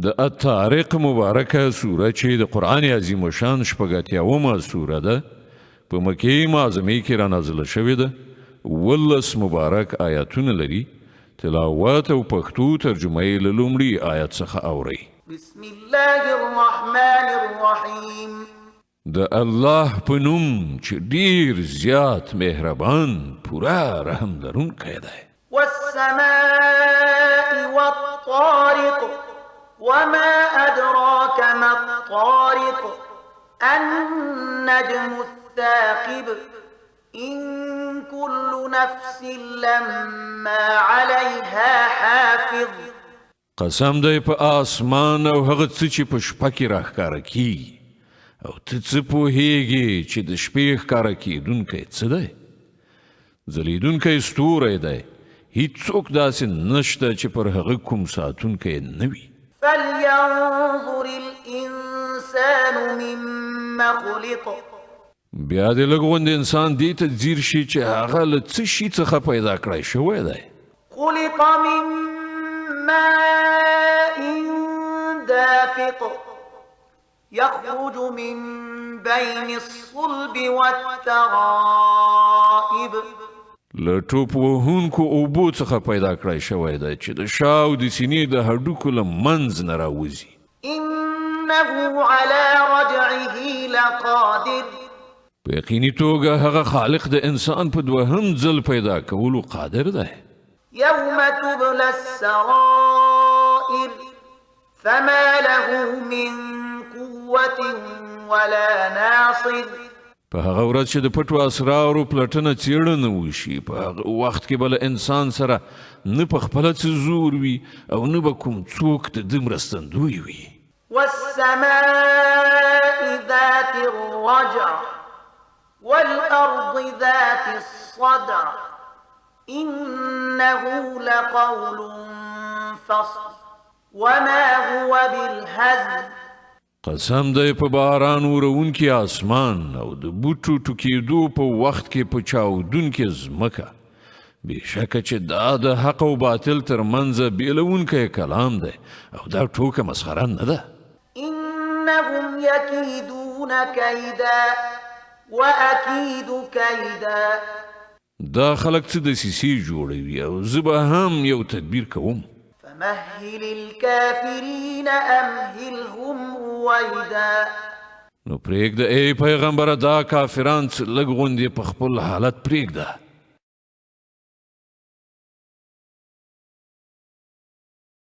د الطارق مبارکه سوره چې د قرآن عظیم شان شپږ سوره ده په مکې معظمې کې را نازله شوې ده 18 مبارک آیاتونه لري تلاوت او پښتو ترجمه یې له لومړي آیت څخه اورئ بسم الله الرحمن الرحیم د الله په نوم چې ډیر زیات مهربان پورا رحم لرونکی دی والسماء والطارق وما أدراك ما الطارق النجم الثاقب إن كل نفس لما عليها حافظ قسم دی په آسمان او هغه څه چې په شپه کې راښکاره کیږي او ته څه پوهیږي چې د شپې ښکاره کیدونکی څه دی ځلیدونکی ستوری دی هیڅوک داسې نشته چې پر هغه کوم ساتونکی نه وي فلينظر الإنسان مما خلق بیا دې لږ غوندې انسان دې ته ځیر شي چې هغه له څه شي څخه پیدا کړی شوی دی خلق من ماء دافق يخرج من بين الصلب والترائب له ټوپ وهونکو اوبو څخه پیدا کړی شوی دی چې د شا او د سینې د هډوکو له منځ نه راوځي إنه على رجعه لقادر په یقیني توګه هغه خالق د انسان په دوهم ځل پیدا کولو قادر دی يوم تبلى السرائر فما له من قوة ولا ناصر په هغه ورځ چې د پټو اسرارو پلټنه څېړنه وشي په هغه وخت کې به له انسان سره نه په خپله څه زور وي او نه به کوم څوک د ده مرستندوی وي والسماء ذات الرجع والأرض ذات الصدع إنه لقول فصل وما هو بالهزل قسم دی په باران ورونکي آسمان او د بوټو ټوکېدو په وخت کې په چاودونکې ځمکه بېشکه چې دا د حق او باطل ترمنځه بېلونکی کلام دی او دا ټوکه مسخره نه ده إنهم يكيدون كيدا وأكيد كيدا دا خلک څه دسیسې جوړوي او زه به هم یو تدبیر کوم فمهل الكافرين أمهلهم رويدا نو پرېږده ای پیغمبره دا کافران څه لږ غوندې په خپل حالت پرېږده